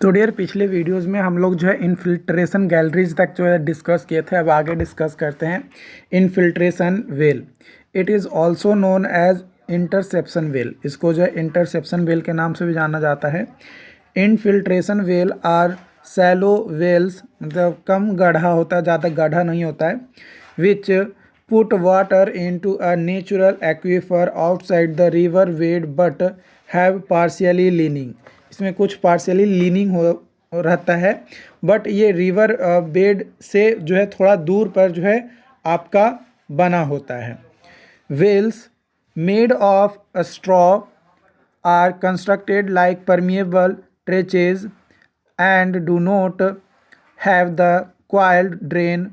तो डियर पिछले वीडियोस में हम लोग जो है इनफिल्ट्रेशन गैलरीज तक जो है डिस्कस किए थे। अब आगे डिस्कस करते हैं infiltration well. It is also known as interception well. इसको जो है इंटरसेप्शन वेल के नाम से भी जाना जाता है। Infiltration well are shallow wells, मतलब कम गड्ढा होता है, ज़्यादा गड्ढा नहीं होता है। Which put water into a natural aquifer outside the river bed but have partially leaning. इसमें कुछ पार्शियली लीनिंग हो रहता है, बट ये रिवर बेड से जो है थोड़ा दूर पर जो है आपका बना होता है। Wells made of straw are constructed like permeable trenches and do not have the coiled drain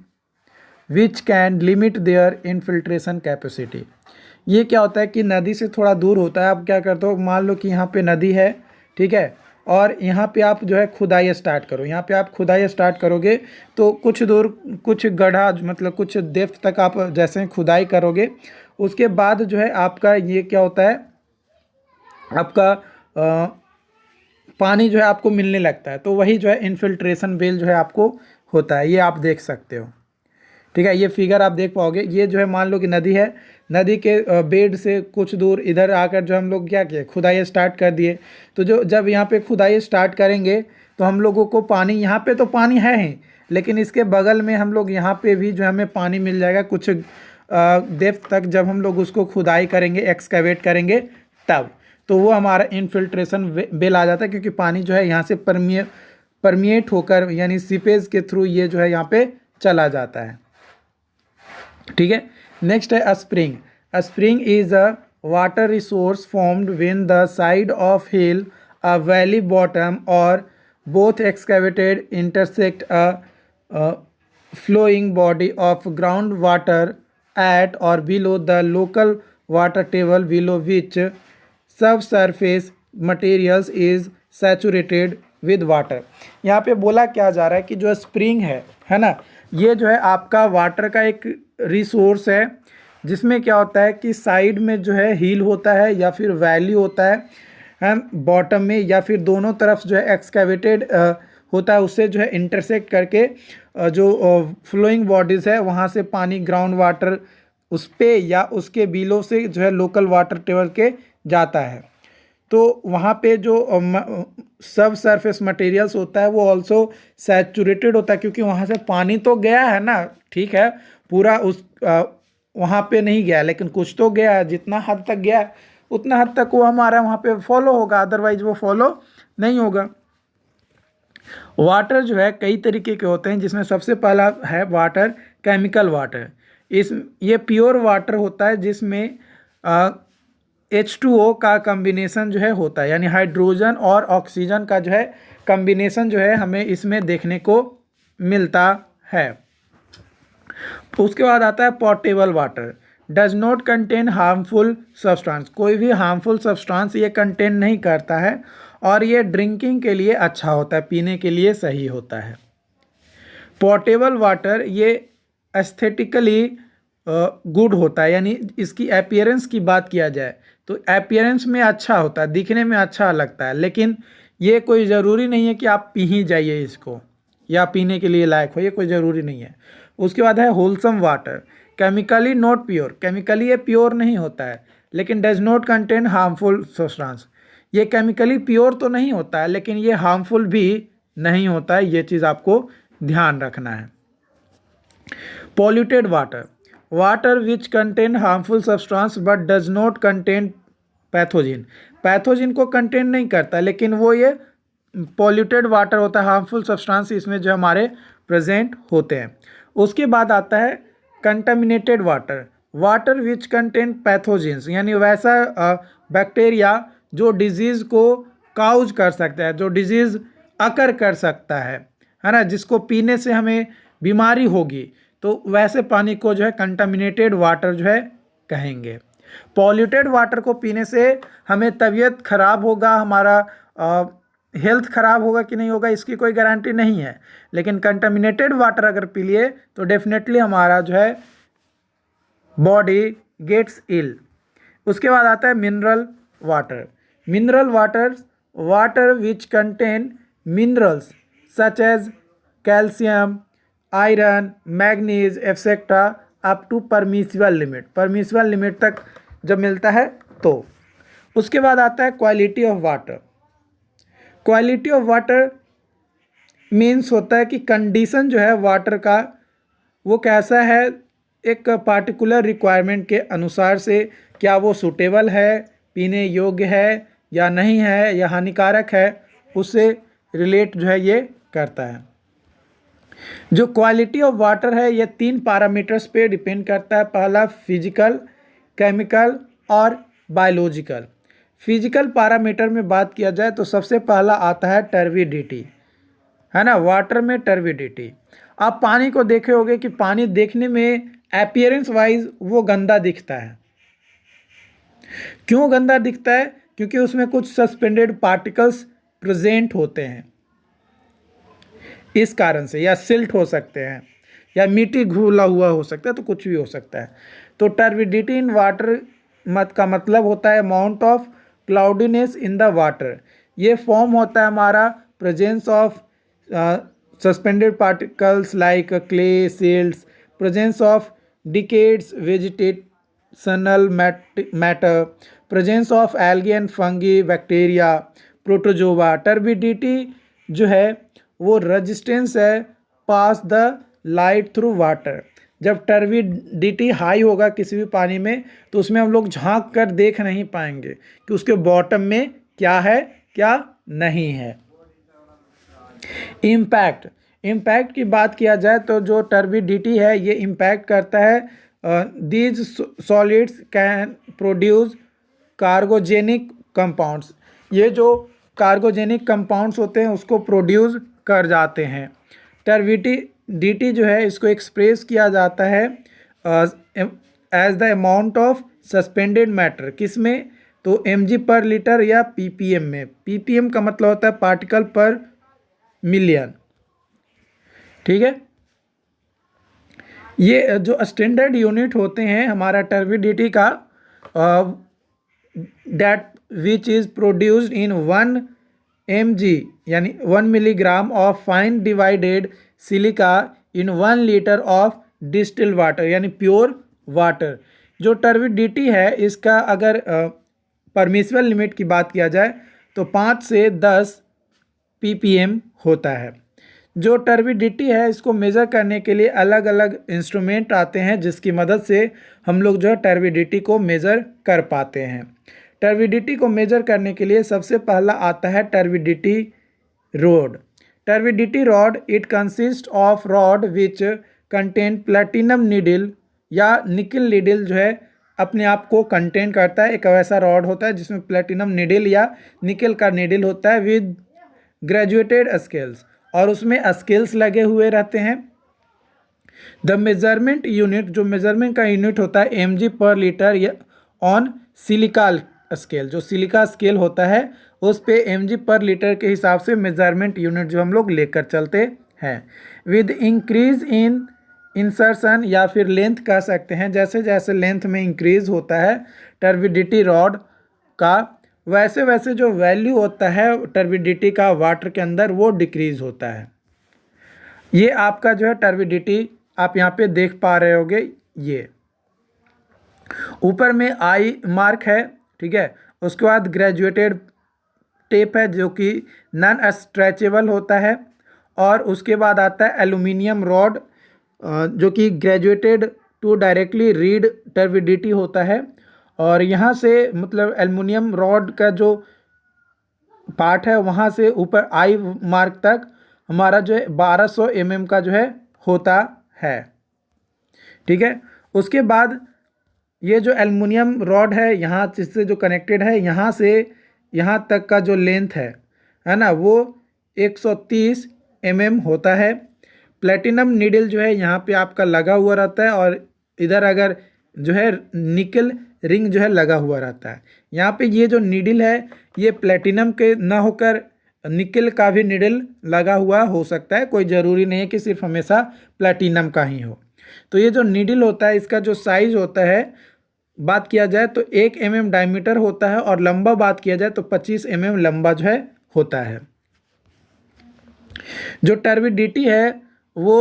which can limit their infiltration capacity. ये क्या होता है कि नदी से थोड़ा दूर होता है। आप क्या करते हो, मान लो कि यहाँ पे नदी है, ठीक है, और यहाँ पे आप जो है खुदाई स्टार्ट करो। यहाँ पे आप खुदाई स्टार्ट करोगे तो कुछ दूर कुछ गड्ढा, मतलब कुछ डेप्थ तक आप जैसे ही खुदाई करोगे, उसके बाद जो है आपका ये क्या होता है, आपका पानी जो है आपको मिलने लगता है। तो वही जो है इनफिल्ट्रेशन वेल जो है आपको होता है। ये आप देख सकते हो, ठीक है। ये फिगर आप देख पाओगे। ये जो है मान लो कि नदी है, नदी के बेड से कुछ दूर इधर आकर जो हम लोग क्या किए, खुदाई स्टार्ट कर दिए। तो जो जब यहाँ पे खुदाई स्टार्ट करेंगे तो हम लोगों को पानी, यहाँ पे तो पानी है ही, लेकिन इसके बगल में हम लोग यहाँ पे भी जो हमें पानी मिल जाएगा कुछ डेप्थ तक। जब हम लोग उसको खुदाई करेंगे, एक्सकैवेट करेंगे, तब तो वो हमारा इनफिल्ट्रेशन वेल आ जाता है, क्योंकि पानी जो है यहाँ से परमिएट होकर, यानी सीपेज के थ्रू ये जो है यहाँ पे चला जाता है, ठीक है। नेक्स्ट है a spring. A spring is a water resource formed when the side of hill, a valley bottom और both excavated intersect a flowing body of groundwater at or below the local water table, below which subsurface materials is saturated with water। यहाँ पे बोला क्या जा रहा है कि जो स्प्रिंग है ना, ये जो है आपका वाटर का एक रिसोर्स है, जिसमें क्या होता है कि साइड में जो है हिल होता है या फिर वैली होता है बॉटम में, या फिर दोनों तरफ जो है एक्सकैवेटेड होता है। उससे जो है इंटरसेक्ट करके जो फ्लोइंग बॉडीज़ है वहाँ से पानी, ग्राउंड वाटर उस पे या उसके बिलो से जो है लोकल वाटर टेबल के जाता है। तो वहाँ पे जो सब सरफेस मटेरियल्स होता है वो ऑल्सो सैचुरेटेड होता है, क्योंकि वहाँ से पानी तो गया है ना, ठीक है, पूरा उस वहाँ पे नहीं गया, लेकिन कुछ तो गया है। जितना हद तक गया है उतना हद तक वो हमारा वहाँ पे फॉलो होगा, अदरवाइज वो फॉलो नहीं होगा। वाटर जो है कई तरीके के होते हैं, जिसमें सबसे पहला है वाटर केमिकल वाटर। ये प्योर वाटर होता है जिसमें H2O का कम्बिनेशन जो है होता है, यानी हाइड्रोजन और ऑक्सीजन का जो है कम्बिनेशन जो है हमें इसमें देखने को मिलता है। उसके बाद आता है portable water. Does not contain harmful substance. कोई भी हार्मफुल सब्सटेंस ये कंटेन नहीं करता है, और ये ड्रिंकिंग के लिए अच्छा होता है, पीने के लिए सही होता है। पोर्टेबल वाटर ये एस्थेटिकली गुड होता है, यानी इसकी अपीयरेंस की बात किया जाए तो अपीयरेंस में अच्छा होता है, दिखने में अच्छा लगता है, लेकिन ये कोई ज़रूरी नहीं है कि आप पी ही जाइए इसको या पीने के लिए लायक हो, ये कोई ज़रूरी नहीं है। उसके बाद है wholesome water. Chemically not pure. Chemically ये प्योर नहीं होता है, लेकिन does not contain harmful substance. ये केमिकली प्योर तो नहीं होता है, लेकिन ये हार्मफुल भी नहीं होता है। ये चीज़ आपको ध्यान रखना है। Polluted water. Water which contain harmful substance but does not contain pathogen. Pathogen को कंटेन नहीं करता, लेकिन वो ये पॉल्यूटेड वाटर होता है, हार्मफुल सब्सटेंस इसमें जो हमारे प्रेजेंट होते हैं। उसके बाद आता है contaminated water. Water which contain pathogens, यानी वैसा बैक्टीरिया जो डिजीज़ को काउज कर सकता है, जो डिजीज़ अकर कर सकता है ना, जिसको पीने से हमें बीमारी होगी, तो वैसे पानी को जो है कंटामिनेटेड वाटर जो है कहेंगे। पॉल्यूटेड वाटर को पीने से हमें तबीयत खराब होगा, हमारा हेल्थ खराब होगा कि नहीं होगा इसकी कोई गारंटी नहीं है, लेकिन कंटामिनेटेड वाटर अगर पी लिए तो डेफिनेटली हमारा जो है बॉडी गेट्स इल। उसके बाद आता है mineral water. Mineral water, water which contain minerals such as calcium, iron, manganese, etc. Up to permissible limit, permissible limit तक जब मिलता है तो उसके बाद आता है quality of water. Quality of water means होता है कि कंडीशन जो है वाटर का वो कैसा है, एक पार्टिकुलर रिक्वायरमेंट के अनुसार से क्या वो सूटेबल है, पीने योग्य है या नहीं है, या हानिकारक है, उससे रिलेट जो है ये करता है। जो क्वालिटी ऑफ वाटर है ये 3 पैरामीटर्स पे डिपेंड करता है। पहला फिजिकल, केमिकल और बायोलॉजिकल। फिजिकल पैरामीटर में बात किया जाए तो सबसे पहला आता है टर्बिडिटी, है ना, वाटर में टर्बिडिटी। आप पानी को देखे होंगे कि पानी देखने में अपीयरेंस वाइज वो गंदा दिखता है। क्यों गंदा दिखता है? क्योंकि उसमें कुछ सस्पेंडेड पार्टिकल्स प्रेजेंट होते हैं, इस कारण से, या सिल्ट हो सकते हैं, या मिट्टी घुला हुआ हो सकता है, तो कुछ भी हो सकता है। तो टर्बिडिटी इन वाटर का मतलब होता है amount of cloudiness in the water. ये फॉर्म होता है हमारा presence of suspended particles like clay, silts, presence of decades vegetational matter, presence of algae and fungi, bacteria, protozoa. Turbidity जो है वो रेजिस्टेंस है पास द लाइट थ्रू वाटर। जब turbidity high होगा किसी भी पानी में तो उसमें हम लोग झांक कर देख नहीं पाएंगे कि उसके बॉटम में क्या है क्या नहीं है। इम्पैक्ट की बात किया जाए तो जो टर्बिडिटी है ये इम्पैक्ट करता है these solids can produce carcinogenic compounds. ये जो कार्गोजेनिक कंपाउंड्स होते हैं उसको प्रोड्यूस कर जाते हैं। टर्बिडिटी जो है इसको एक्सप्रेस किया जाता है as the amount of suspended matter. किस में? तो mg पर लीटर या ppm में। ppm का मतलब होता है पार्टिकल पर मिलियन, ठीक है। ये जो स्टैंडर्ड यूनिट होते हैं हमारा टर्बिडिटी का, that which is produced in 1 mg यानी 1 milligram of fine divided silica in 1 litre of distilled water यानी प्योर वाटर। जो टर्बिडिटी है इसका अगर परमिसिबल लिमिट की बात किया जाए तो 5 से 10 ppm होता है। जो टर्बिडिटी है इसको मेज़र करने के लिए अलग अलग इंस्ट्रूमेंट आते हैं जिसकी मदद से हम लोग जो है टर्बिडिटी को मेज़र कर पाते हैं। टर्बिडिटी को मेज़र करने के लिए सबसे पहला आता है turbidity rod. Turbidity rod it consist of rod which contain platinum needle या निकल नीडल जो है अपने आप को कंटेन करता है। एक वैसा रॉड होता है जिसमें प्लेटिनम नीडल या निकल का नीडल होता है विद ग्रेजुएटेड स्केल्स, और उसमें स्केल्स लगे हुए रहते हैं। द मेजरमेंट यूनिट, जो मेजरमेंट का यूनिट होता है mg पर लीटर या ऑन सिलिका स्केल। जो सिलिका स्केल होता है उस पे mg पर लीटर के हिसाब से मेजरमेंट यूनिट जो हम लोग लेकर चलते हैं। विद इंक्रीज इन इंसर्शन या फिर लेंथ कह सकते हैं, जैसे जैसे लेंथ में इंक्रीज होता है टर्बिडिटी रॉड का वैसे वैसे जो वैल्यू होता है टर्बिडिटी का वाटर के अंदर वो डिक्रीज होता है। ये आपका जो है टर्बिडिटी आप यहाँ पे देख पा रहे होगे, ये ऊपर में आई मार्क है, ठीक है। उसके बाद ग्रेजुएटेड टेप है जो कि नॉन स्ट्रेचेबल होता है, और उसके बाद आता है एल्यूमिनियम रॉड जो कि graduated to directly read turbidity होता है। और यहाँ से मतलब एल्युमिनियम रॉड का जो पार्ट है वहाँ से ऊपर आई मार्क तक हमारा जो है 1200 mm का जो है होता है, ठीक है। उसके बाद ये जो एल्युमिनियम रॉड है यहाँ जिससे जो कनेक्टेड है यहाँ से यहाँ तक का जो लेंथ है ना वो 130 mm होता है। प्लेटिनम नीडल जो है यहाँ पे आपका लगा हुआ रहता है, और इधर अगर जो है निकल रिंग जो है लगा हुआ रहता है। यहाँ पे ये जो नीडल है ये प्लेटिनम के ना होकर निकल का भी नीडल लगा हुआ हो सकता है, कोई ज़रूरी नहीं है कि सिर्फ हमेशा प्लेटिनम का ही हो। तो ये जो नीडल होता है इसका जो साइज़ होता है बात किया जाए तो 1 mm डायमीटर होता है, और लंबा बात किया जाए तो 25 mm लंबा जो है होता है। जो टर्बिडिटी है वो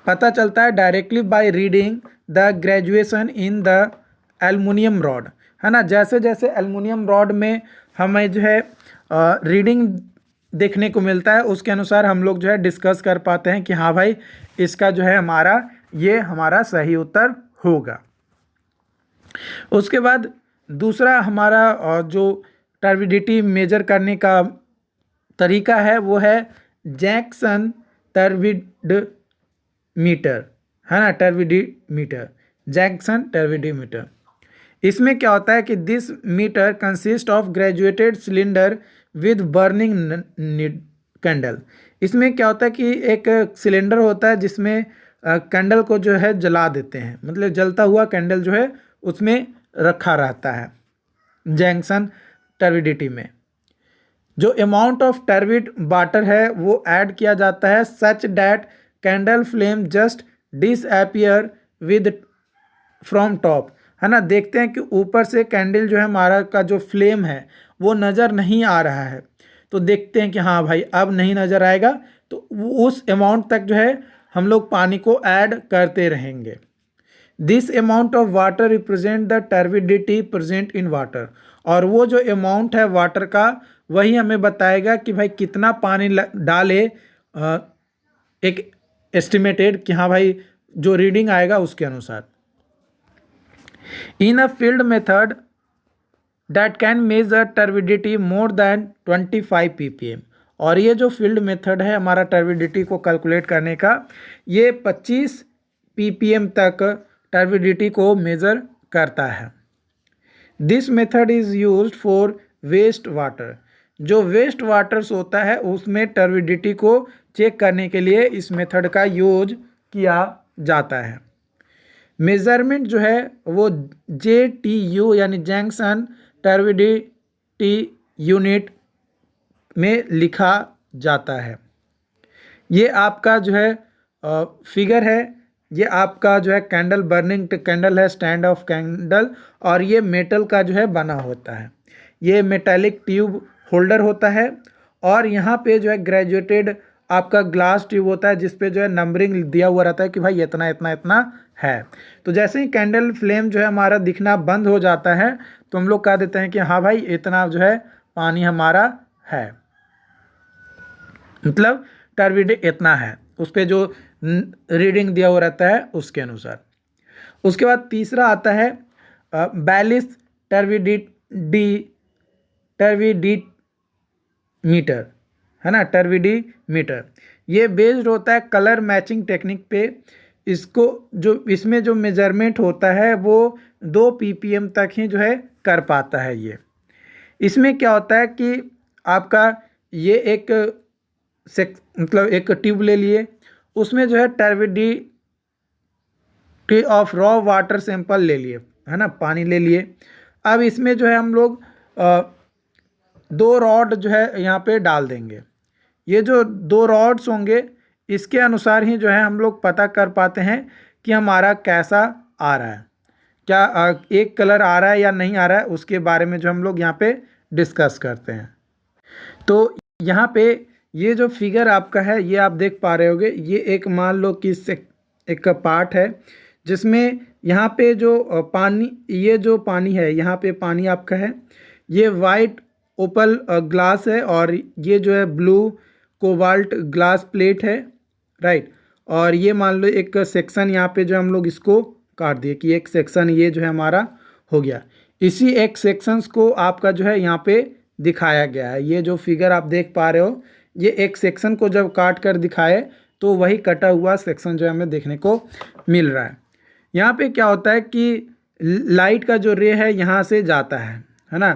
पता चलता है directly by reading the graduation in the aluminium rod, है ना। जैसे जैसे एल्युमिनियम रॉड में हमें जो है रीडिंग देखने को मिलता है, उसके अनुसार हम लोग जो है डिस्कस कर पाते हैं कि हाँ भाई इसका जो है ये हमारा सही उत्तर होगा। उसके बाद दूसरा हमारा जो टर्बिडिटी मेजर करने का तरीका है वो है जैक्सन टर्बिडोमीटर, है ना, टर्बिडोमीटर, जैक्सन टर्बिडोमीटर। इसमें क्या होता है कि this meter consist of graduated cylinder with burning candle. इसमें क्या होता है कि एक सिलेंडर होता है जिसमें कैंडल को जो है जला देते हैं, मतलब जलता हुआ कैंडल जो है उसमें रखा रहता है जैक्सन टर्बिडिटी में। जो अमाउंट ऑफ टर्बिड वाटर है वो ऐड किया जाता है such that candle flame just disappear with from top, है ना। देखते हैं कि ऊपर से कैंडल जो है हमारा का जो फ्लेम है वो नज़र नहीं आ रहा है, तो देखते हैं कि हाँ भाई अब नहीं नज़र आएगा, तो उस अमाउंट तक जो है हम लोग पानी को ऐड करते रहेंगे। This amount of water represent the turbidity present in water, और वो जो अमाउंट है वाटर का वही हमें बताएगा कि भाई कितना पानी डाले, एक एस्टिमेटेड कि हाँ भाई जो रीडिंग आएगा उसके अनुसार। In a field method that can measure turbidity more than 25 ppm, और ये जो फील्ड मेथड है हमारा टर्बिडिटी को कैलकुलेट करने का, ये 25 ppm तक टर्बिडिटी को मेज़र करता है। This method is used for waste water, जो वेस्ट वाटर्स होता है उसमें टर्बिडिटी को चेक करने के लिए इस मेथड का यूज किया जाता है। मेज़रमेंट जो है वो JTU यानी जैक्सन टर्बिडिटी यूनिट में लिखा जाता है। ये आपका जो है फिगर है, ये आपका जो है कैंडल बर्निंग कैंडल है, स्टैंड ऑफ कैंडल, और ये मेटल का जो है बना होता है, ये मेटालिक ट्यूब होल्डर होता है, और यहाँ पे जो है ग्रेजुएटेड आपका ग्लास ट्यूब होता है जिस पे जो है नंबरिंग दिया हुआ रहता है कि भाई इतना इतना इतना है। तो जैसे ही कैंडल फ्लेम जो है हमारा दिखना बंद हो जाता है तो हम लोग कह देते हैं कि हाँ भाई इतना जो है पानी हमारा है, मतलब टर्बिडिटी इतना है, उस पर जो रीडिंग दिया हुआ रहता है उसके अनुसार। उसके बाद तीसरा आता है बैलिस टर्बिडिमीटर, है ना, टर्बिडिमीटर। ये बेस्ड होता है कलर मैचिंग टेक्निक पे। इसको जो इसमें जो मेजरमेंट होता है वो 2 ppm तक ही जो है कर पाता है। ये इसमें क्या होता है कि आपका ये एक मतलब एक ट्यूब ले लिए, उसमें जो है turbidity of raw water sample ले लिए, है ना, पानी ले लिए। अब इसमें जो है हम लोग 2 रॉड जो है यहाँ पे डाल देंगे। ये जो 2 रॉड्स होंगे इसके अनुसार ही जो है हम लोग पता कर पाते हैं कि हमारा कैसा आ रहा है, क्या एक कलर आ रहा है या नहीं आ रहा है, उसके बारे में जो हम लोग यहाँ पे डिस्कस करते हैं। तो यहाँ पे ये जो फिगर आपका है ये आप देख पा रहे होगे, ये एक मान लो कि एक पार्ट है जिसमें यहाँ पे जो पानी, ये जो पानी है यहाँ पे पानी आपका है, ये वाइट ओपल ग्लास है, और ये जो है ब्लू कोबाल्ट ग्लास प्लेट है, राइट। और ये मान लो एक सेक्शन यहाँ पे जो हम लोग इसको काट दिए कि एक सेक्शन ये जो है हमारा हो गया। इसी एक सेक्शंस को आपका जो है यहाँ पे दिखाया गया है। ये जो फिगर आप देख पा रहे हो, ये एक सेक्शन को जब काट कर दिखाए तो वही कटा हुआ सेक्शन जो है हमें देखने को मिल रहा है। यहाँ पे क्या होता है कि लाइट का जो रे है यहाँ से जाता है ना,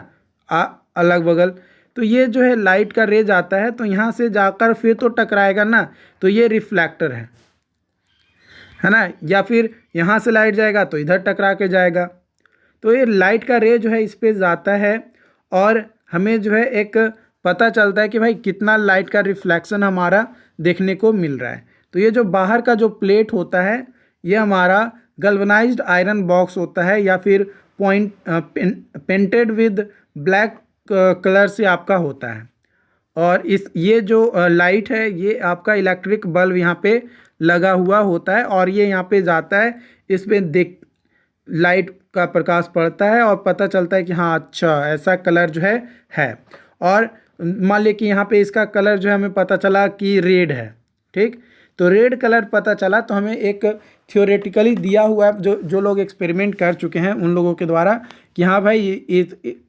अलग बगल, तो ये जो है लाइट का रे जाता है तो यहाँ से जाकर फिर तो टकराएगा ना, तो ये रिफ्लेक्टर है ना, या फिर यहाँ से लाइट जाएगा तो इधर टकरा के जाएगा। तो ये लाइट का रे जो है इस पे जाता है और हमें जो है एक पता चलता है कि भाई कितना लाइट का रिफ्लेक्शन हमारा देखने को मिल रहा है। तो ये जो बाहर का जो प्लेट होता है ये हमारा गल्वनाइज्ड आयरन बॉक्स होता है, या फिर पेंटेड विद ब्लैक कलर से आपका होता है। और इस ये जो लाइट है ये आपका इलेक्ट्रिक बल्ब यहाँ पे लगा हुआ होता है और ये यहाँ पे जाता है, इसमें देख लाइट का प्रकाश पड़ता है और पता चलता है कि हाँ अच्छा ऐसा कलर जो है। और मान लीजिए कि यहाँ पे इसका कलर जो है हमें पता चला कि रेड है, ठीक। तो रेड कलर पता चला तो हमें एक थियोरेटिकली दिया हुआ है, जो लोग एक्सपेरिमेंट कर चुके हैं उन लोगों के द्वारा, कि हाँ भाई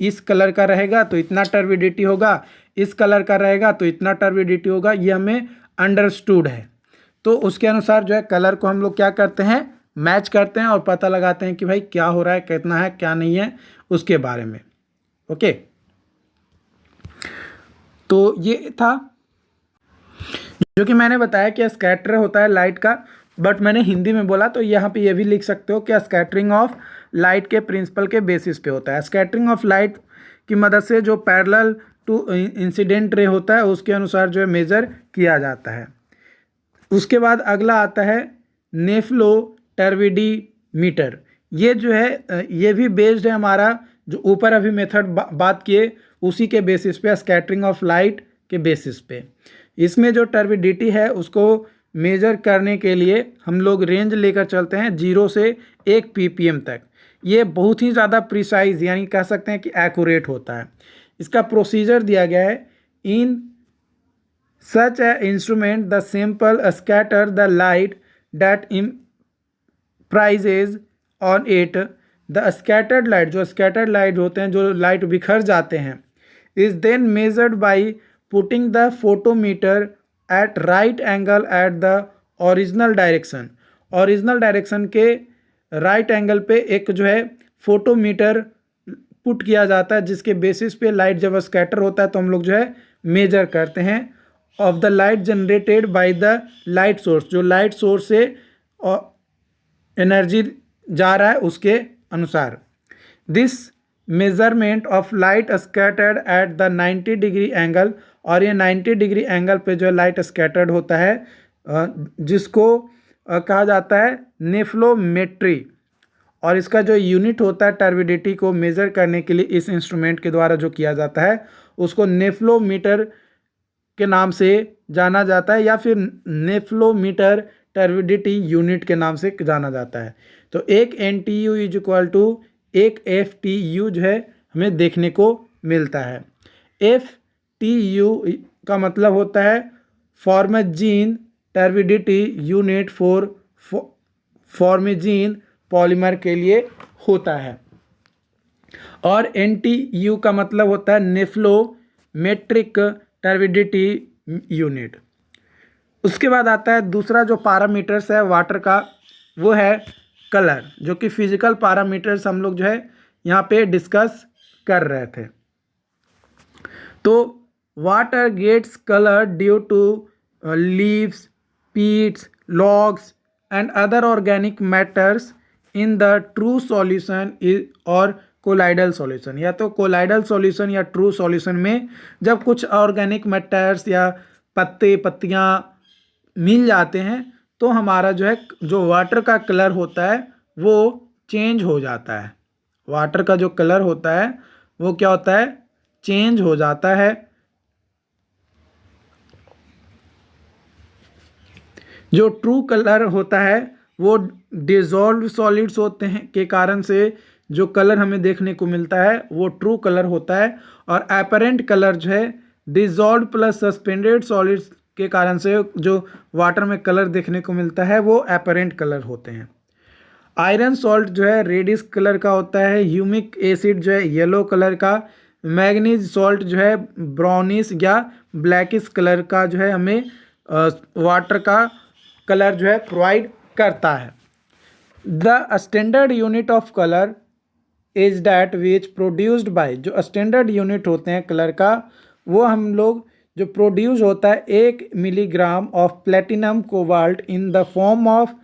इस कलर का रहेगा तो इतना टर्बिडिटी होगा, इस कलर का रहेगा तो इतना टर्बिडिटी होगा, ये हमें अंडरस्टूड है। तो उसके अनुसार जो है कलर को हम लोग क्या करते हैं, मैच करते हैं और पता लगाते हैं कि भाई क्या हो रहा है, कितना है क्या नहीं है उसके बारे में। ओके, तो ये था जो कि मैंने बताया कि स्कैटर होता है लाइट का, बट मैंने हिंदी में बोला तो यहाँ पे ये भी लिख सकते हो कि स्कैटरिंग ऑफ लाइट के प्रिंसिपल के बेसिस पे होता है। स्कैटरिंग ऑफ लाइट की मदद से जो पैरेलल टू इंसिडेंट रे होता है उसके अनुसार जो है मेज़र किया जाता है। उसके बाद अगला आता है नेफ्लो टर्बिडीमीटर। ये जो है ये भी बेस्ड है हमारा जो ऊपर अभी मेथड बात किए उसी के बेसिस पे, स्कैटरिंग ऑफ लाइट के बेसिस पे। इसमें जो टर्बिडिटी है उसको मेजर करने के लिए हम लोग रेंज लेकर चलते हैं 0 से 1 ppm तक। ये बहुत ही ज़्यादा प्रिसाइज यानी कह सकते हैं कि एक्यूरेट होता है। इसका प्रोसीजर दिया गया है, in such a instrument the simple scatter the light that impinges on it the scattered light. जो स्कैटर्ड लाइट होते हैं, जो लाइट बिखर जाते हैं, is then measured by putting the photometer at right angle at the original direction. Original direction के right angle पे एक जो है फोटोमीटर पुट किया जाता है, जिसके बेसिस पे लाइट जब स्कैटर होता है तो हम लोग जो है मेजर करते हैं of the light generated by the light source. जो लाइट सोर्स से एनर्जी जा रहा है उसके अनुसार। This measurement of light scattered at the 90 degree angle, और ये 90 डिग्री एंगल पे जो है लाइट स्कैटर्ड होता है, जिसको कहा जाता है नेफ्लोमेट्री। और इसका जो यूनिट होता है टर्बिडिटी को मेज़र करने के लिए इस इंस्ट्रूमेंट के द्वारा जो किया जाता है उसको नेफ्लोमीटर के नाम से जाना जाता है, या फिर नेफ्लोमीटर टर्बिडिटी यूनिट के नाम से जाना जाता है। तो एक NTU इज इक्वल टू एक FTU जो है हमें देखने को मिलता है। FTU का मतलब होता है फॉर्मेजीन टर्बिडिटी यूनिट फॉर फॉर्मेजीन पॉलीमर के लिए होता है, और NTU का मतलब होता है नेफ्लोमेट्रिक टर्बिडिटी यूनिट। उसके बाद आता है दूसरा जो पैरामीटर्स है वाटर का, वो है कलर, जो कि फिजिकल पैरामीटर्स हम लोग जो है यहाँ पे डिस्कस कर रहे थे। तो water gets colour due to leaves, peats, logs and other organic matters in the true solution और कोलाइडल सॉल्यूशन। या तो कोलाइडल सॉल्यूशन या ट्रू सॉल्यूशन में जब कुछ ऑर्गेनिक मैटर्स या पत्ते पत्तियाँ मिल जाते हैं तो हमारा जो है जो वाटर का कलर होता है वो चेंज हो जाता है। वाटर का जो कलर होता है वो क्या होता है, चेंज हो जाता है। जो ट्रू कलर होता है वो डिजॉल्व सॉलिड्स होते हैं के कारण से जो कलर हमें देखने को मिलता है वो ट्रू कलर होता है, और एपरेंट कलर जो है डिजॉल्व प्लस सस्पेंडेड सॉलिड्स के कारण से जो वाटर में कलर देखने को मिलता है वो एपरेंट कलर होते हैं। आयरन सॉल्ट जो है रेडिश कलर का होता है, ह्यूमिक एसिड जो है येलो कलर का, मैग्नीज सॉल्ट जो है ब्राउनिश या ब्लैकिश कलर का जो है हमें वाटर का कलर जो है प्रोवाइड करता है। The standard unit of colour is that which produced by. जो स्टैंडर्ड यूनिट होते हैं कलर का वो हम लोग जो प्रोड्यूस होता है 1 milligram of platinum cobalt in the form of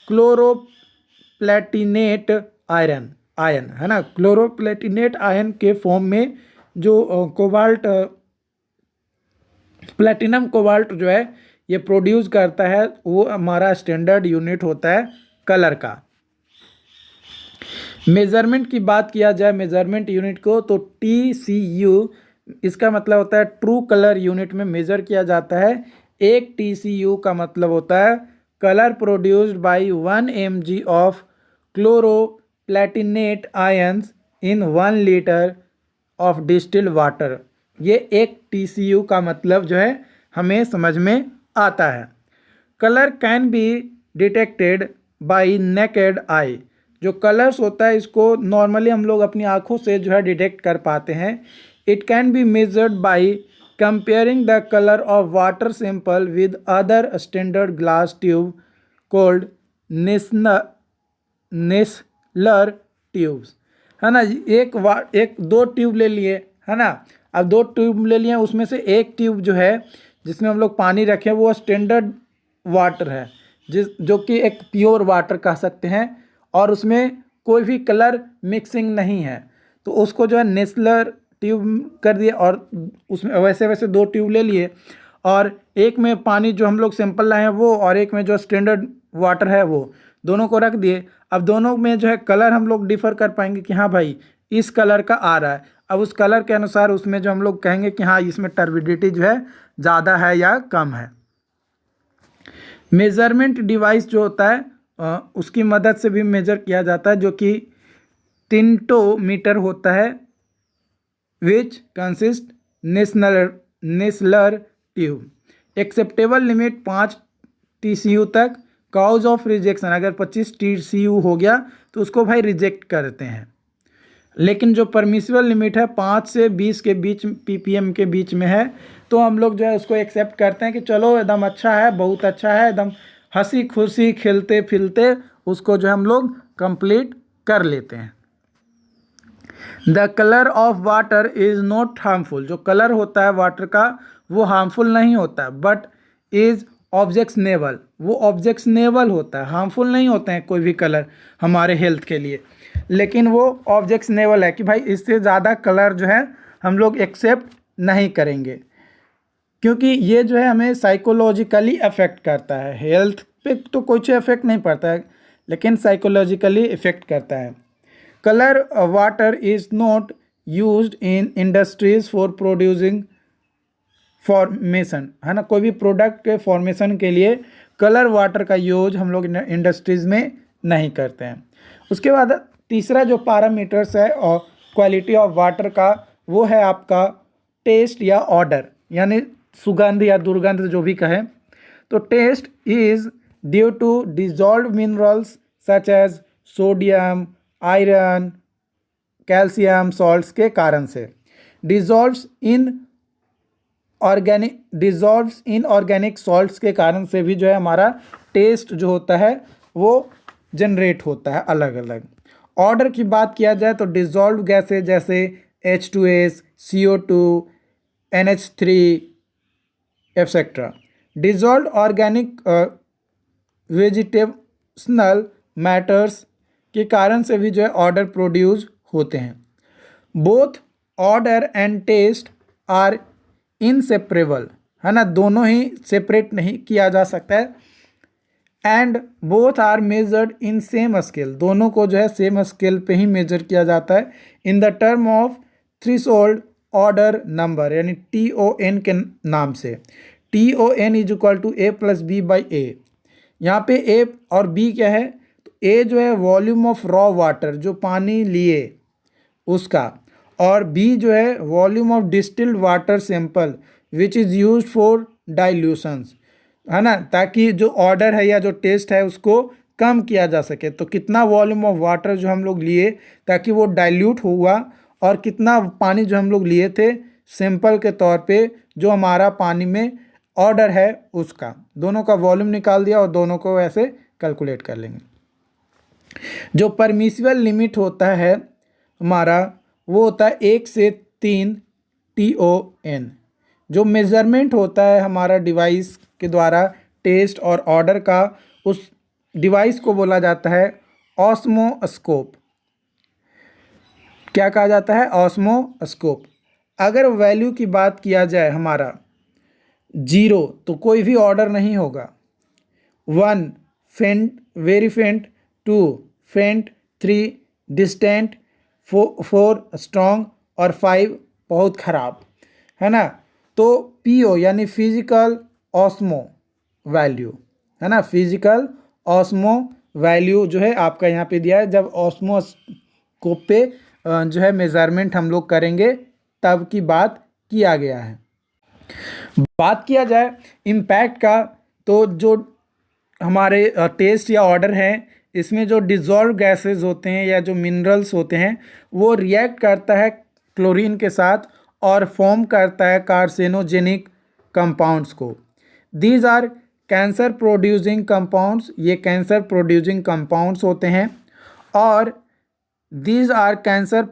chloroplatinate iron है ना। क्लोरोप्लेटिनेट आयन के फॉर्म में जो कोबाल्ट प्लेटिनम कोबाल्ट जो है ये प्रोड्यूस करता है वो हमारा स्टैंडर्ड यूनिट होता है कलर का। मेज़रमेंट की बात किया जाए मेज़रमेंट यूनिट को तो TCU इसका मतलब होता है ट्रू कलर यूनिट में मेजर किया जाता है। 1 TCU का मतलब होता है colour produced by 1 mg of chloroplatinate ions in 1 litre of distilled water. ये 1 TCU का मतलब जो है हमें समझ में आता है। Colour can be detected by naked eye. जो कलर्स होता है इसको नॉर्मली हम लोग अपनी आँखों से जो है डिटेक्ट कर पाते हैं। It can be measured by comparing the colour of water sample with other standard glass tube cold Nessler tubes, है ना। एक दो ट्यूब ले लिए, है ना। अब 2 ट्यूब ले लिए, उसमें से एक ट्यूब जो है जिसमें हम लोग पानी रखें वो स्टैंडर्ड वाटर है, जो कि एक प्योर वाटर कह सकते हैं, और उसमें कोई भी कलर मिक्सिंग नहीं है, तो उसको जो है नेस्लर ट्यूब कर दिए। और उसमें वैसे वैसे 2 ट्यूब ले लिए, और एक में पानी जो हम लोग सैंपल लाए हैं वो, और एक में जो स्टैंडर्ड वाटर है वो, दोनों को रख दिए। अब दोनों में जो है कलर हम लोग डिफ़र कर पाएंगे कि हाँ भाई इस कलर का आ रहा है। अब उस कलर के अनुसार उसमें जो हम लोग कहेंगे कि हाँ इसमें टर्बिडिटी जो है ज़्यादा है या कम है। मेज़रमेंट डिवाइस जो होता है उसकी मदद से भी मेजर किया जाता है, जो कि टिंटोमीटर होता है, which consist Nessler tube. Acceptable limit 5 TCU तक। काउज ऑफ रिजेक्शन, अगर 25 TCU हो गया तो उसको भाई रिजेक्ट करते हैं। लेकिन जो परमिसिबल लिमिट है 5 से 20 के बीच ppm के बीच में है, तो हम लोग जो है उसको एक्सेप्ट करते हैं कि चलो एकदम अच्छा है, बहुत अच्छा है, एकदम हंसी खुशी खेलते फिलते उसको जो हम लोग कंप्लीट कर लेते हैं। The colour of water is not harmful. जो कलर होता है वाटर का वो हार्मफुल नहीं होता, बट इज़ ऑब्जेक्शनेबल। वो ऑब्जेक्शनेबल होता है, हार्मफुल नहीं होते हैं कोई भी कलर हमारे हेल्थ के लिए, लेकिन वो ऑब्जेक्शनेबल है कि भाई इससे ज़्यादा कलर जो है हम लोग एक्सेप्ट नहीं करेंगे, क्योंकि ये जो है हमें साइकोलॉजिकली अफेक्ट करता है। हेल्थ पे तो कुछ इफेक्ट नहीं पड़ता है, लेकिन साइकोलॉजिकली इफेक्ट करता है। Colour water is not used in industries for producing formation, है ना। कोई भी प्रोडक्ट के फॉर्मेशन के लिए कलर वाटर का यूज हम लोग इंडस्ट्रीज़ में नहीं करते हैं। उसके बाद तीसरा जो पैरामीटर्स है और क्वालिटी ऑफ वाटर का, वो है आपका टेस्ट या ऑर्डर, यानी सुगंध या दुर्गंध जो भी कहें। तो taste is due to dissolve minerals such as sodium, iron, calcium salts के कारण से। डिजॉल्व्स इन ऑर्गेनिक सॉल्ट्स के कारण से भी जो है हमारा टेस्ट जो होता है वो जनरेट होता है अलग अलग। ऑर्डर की बात किया जाए तो डिजॉल्व गैसेज जैसे H2S, CO2, NH3 etcetera. Dissolve organic vegetational matters के कारण से भी जो है ऑर्डर प्रोड्यूस होते हैं। Both odour and taste are inseparable, है ना, दोनों ही सेपरेट नहीं किया जा सकता है। And both are measured in same scale, दोनों को जो है सेम स्केल पे ही मेजर किया जाता है। In the term of threshold odour number, यानी TON के नाम से। TON is equal to A+B/A। यहाँ पे A और B क्या है, तो A जो है वॉल्यूम ऑफ रॉ वाटर, जो पानी लिए उसका, और B जो है volume of distilled water sample which is used for dilutions, है ना, ताकि जो ऑर्डर है या जो टेस्ट है उसको कम किया जा सके। तो कितना वॉल्यूम ऑफ वाटर जो हम लोग लिए ताकि वो डाइल्यूट हुआ, और कितना पानी जो हम लोग लिए थे सैंपल के तौर पे जो हमारा पानी में ऑर्डर है उसका, दोनों का वॉल्यूम निकाल दिया और दोनों को ऐसे कैलकुलेट कर लेंगे। जो परमिसिबल लिमिट होता है हमारा वो होता है 1 से 3 TON। जो मेज़रमेंट होता है हमारा डिवाइस के द्वारा टेस्ट और ऑर्डर का, उस डिवाइस को बोला जाता है ऑस्मोस्कोप। क्या कहा जाता है? ऑस्मोस्कोप। अगर वैल्यू की बात किया जाए हमारा 0 तो कोई भी ऑर्डर नहीं होगा, 1 फेंट वेरी फेंट, 2 फेंट, 3 डिस्टेंट, 4 स्ट्रॉन्ग और 5 बहुत ख़राब। है ना। तो पीओ यानी फिजिकल ऑस्मो वैल्यू, है ना, फिजिकल ऑस्मो वैल्यू जो है आपका यहाँ पे दिया है। जब ऑस्मोस्कोप पे जो है मेज़रमेंट हम लोग करेंगे तब की बात किया गया है। बात किया जाए इम्पैक्ट का, तो जो हमारे टेस्ट या ऑर्डर है, इसमें जो डिज़ोल्व गैसेस होते हैं या जो मिनरल्स होते हैं वो रिएक्ट करता है क्लोरीन के साथ और फॉर्म करता है कार्सिनोजेनिक कंपाउंड्स को। These are cancer producing compounds, ये कैंसर प्रोड्यूसिंग कंपाउंड्स होते हैं। और दीज आर कैंसर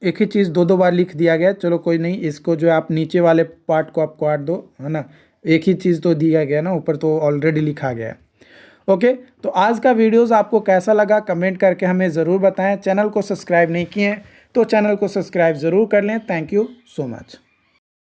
एक ही चीज़ दो बार लिख दिया गया, चलो कोई नहीं, इसको जो है आप नीचे वाले पार्ट को आप काट दो, है ना, एक ही चीज़ तो दिया गया ना, ऊपर तो ऑलरेडी लिखा गया है। ओके, तो आज का वीडियोस आपको कैसा लगा कमेंट करके हमें ज़रूर बताएं। चैनल को सब्सक्राइब नहीं किए हैं तो चैनल को सब्सक्राइब ज़रूर कर लें। Thank you so much.